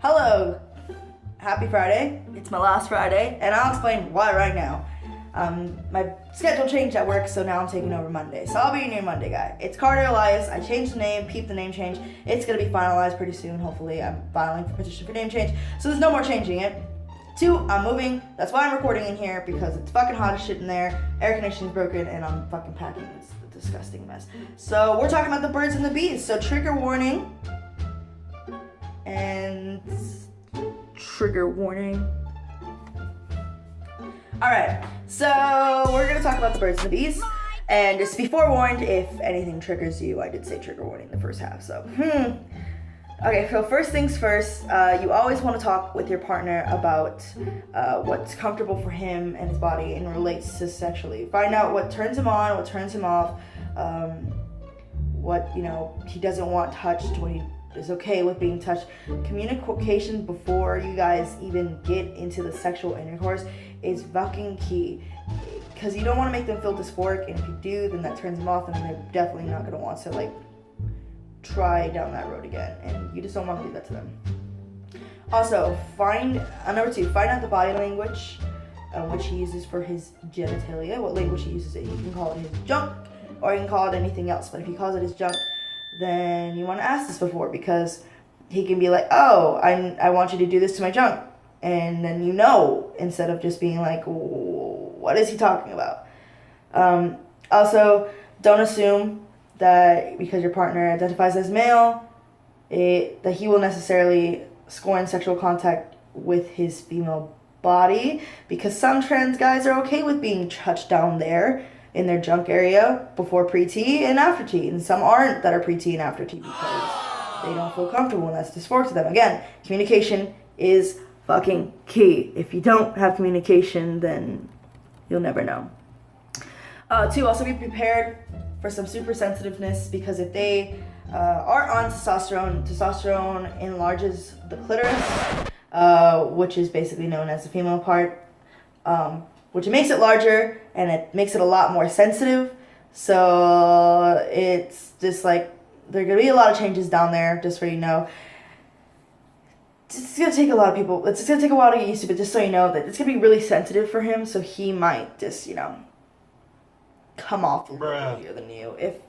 Hello, happy Friday. It's my last Friday, and I'll explain why right now. My schedule changed at work, so now I'm taking over Monday. So I'll be your new Monday guy. It's Carter Elias. I changed the name, peep the name change. It's gonna be finalized pretty soon, hopefully. I'm filing for petition for name change, so there's no more changing it. 2, I'm moving. That's why I'm recording in here, because it's fucking hot as shit in there. Air conditioning's broken, and I'm fucking packing. It's a disgusting mess. So we're talking about the birds and the bees. So trigger warning. And trigger warning. Alright, so we're gonna talk about the birds and the bees. And just be forewarned, if anything triggers you, I did say trigger warning in the first half, so Okay, so first things first, you always want to talk with your partner about what's comfortable for him and his body and relates to sexually. Find out what turns him on, what turns him off, what, he doesn't want touched, what he is okay with being touched. Communication before you guys even get into the sexual intercourse is fucking key, because you don't want to make them feel dysphoric, and if you do, then that turns them off, and they're definitely not going to want to try down that road again, and you just don't want to do that to them. Also, number 2, find out the body language which he uses for his genitalia, what language he uses it. You can call it his junk, or you can call it anything else, but if he calls it his junk, then you want to ask this before, because he can be like, oh, I want you to do this to my junk. And then instead of just being like, what is he talking about? Also, don't assume that because your partner identifies as male, that he will necessarily scorn sexual contact with his female body, because some trans guys are okay with being touched down there in their junk area before pre-T and after T, and some aren't that are pre-T and after T because they don't feel comfortable, and that's dysphoric to them. Again, communication is fucking key. If you don't have communication, then you'll never know. 2, also be prepared for some super sensitiveness, because if they are on testosterone enlarges the clitoris, which is basically known as the female part, which makes it larger, and it makes it a lot more sensitive. So it's just there are going to be a lot of changes down there, just so you know. It's going to take a lot of people, it's going to take a while to get used to, but just so you know that it's going to be really sensitive for him, so he might just, come off a little easier than you, if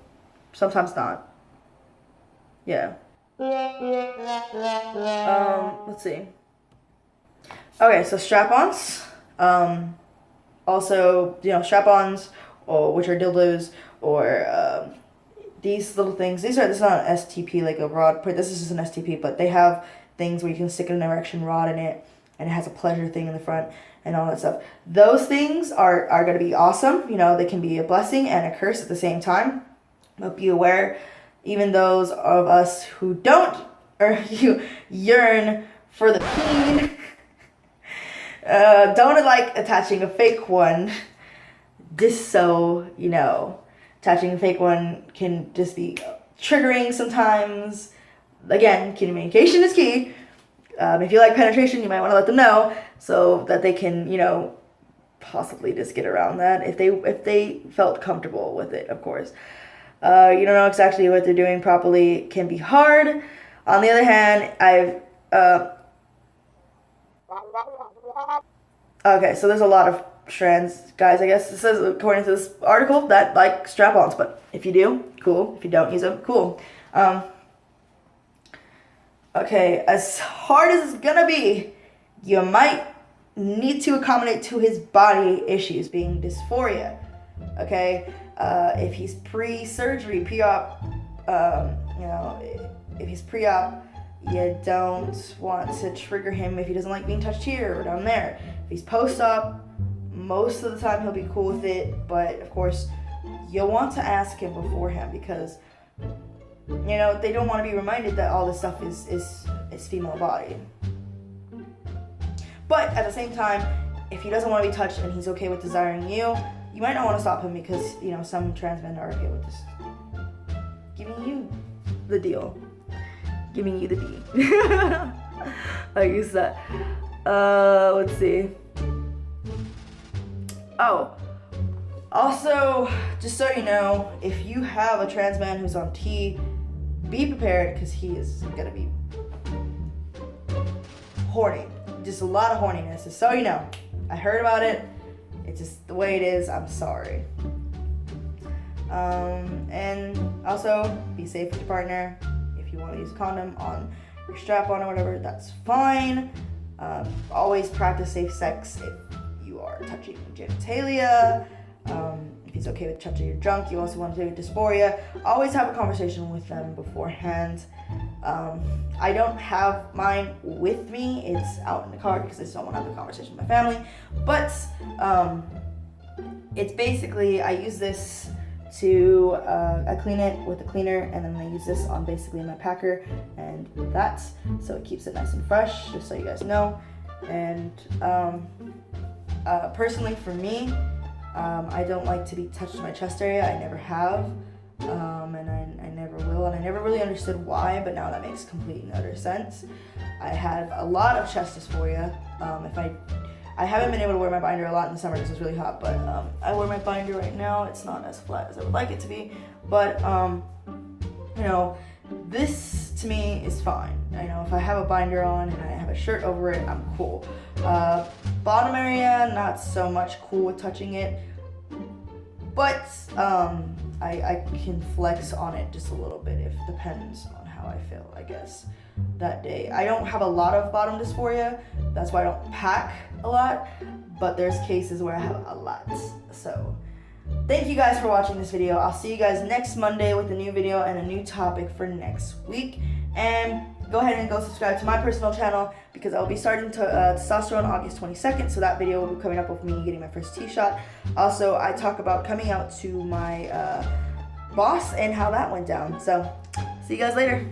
sometimes not. Yeah. Let's see. Okay, so strap-ons. Also, strap-ons, or which are dildos, or these little things. This is not an STP like a rod. This is just an STP, but they have things where you can stick an erection rod in it, and it has a pleasure thing in the front and all that stuff. Those things are going to be awesome. They can be a blessing and a curse at the same time. But be aware, even those of us who don't, or you yearn for the peen, don't like attaching a fake one, just so you know. Attaching a fake one can just be triggering sometimes. Again, communication is key. If you like penetration, you might want to let them know, so that they can, possibly just get around that if they felt comfortable with it, of course. You don't know exactly what they're doing properly, can be hard. On the other hand, okay, so there's a lot of trans guys, I guess it says, according to this article, that like strap-ons, but if you do, cool. If you don't use them, cool. Okay, as hard as it's gonna be, you might need to accommodate to his body issues, being dysphoria. Okay, if he's pre-surgery, pre-op, if he's pre-op, you don't want to trigger him if he doesn't like being touched here or down there. If he's post-op, most of the time he'll be cool with it, but of course, you'll want to ask him beforehand, because they don't want to be reminded that all this stuff is female body. But at the same time, if he doesn't want to be touched and he's okay with desiring you, you might not want to stop him, because, some trans men are okay with just giving you the deal. Giving you the D. I use that. Let's see. Oh. Also, just so you know, if you have a trans man who's on T, be prepared, because he is gonna be horny. Just a lot of horniness. Just so you know. I heard about it. It's just the way it is. I'm sorry. And also, be safe with your partner. If you want to use a condom on your strap-on or whatever, that's fine. Always practice safe sex if you are touching genitalia. If it's okay with touching your junk, you also want to do dysphoria. Always have a conversation with them beforehand. I don't have mine with me. It's out in the car because I just don't want to have a conversation with my family. But it's basically, I use this to, I clean it with a cleaner, and then I use this on basically my packer and that, so it keeps it nice and fresh, just so you guys know. And personally for me, I don't like to be touched in my chest area. I never have, and I never will, and I never really understood why, but now that makes complete and utter sense. I have a lot of chest dysphoria. I haven't been able to wear my binder a lot in the summer because it's really hot, but I wear my binder right now. It's not as flat as I would like it to be, but you know, this to me is fine. I know if I have a binder on and I have a shirt over it, I'm cool. Bottom area, not so much cool with touching it, but I can flex on it just a little bit. If it depends on how I feel, I guess, that day. I don't have a lot of bottom dysphoria, that's why I don't pack a lot, but there's cases where I have a lot. So thank you guys for watching this video. I'll see you guys next Monday with a new video and a new topic for next week. And go ahead and go subscribe to my personal channel because I'll be starting testosterone August 22nd, so that video will be coming up with me getting my first T-shot. Also, I talk about coming out to my boss and how that went down. So see you guys later.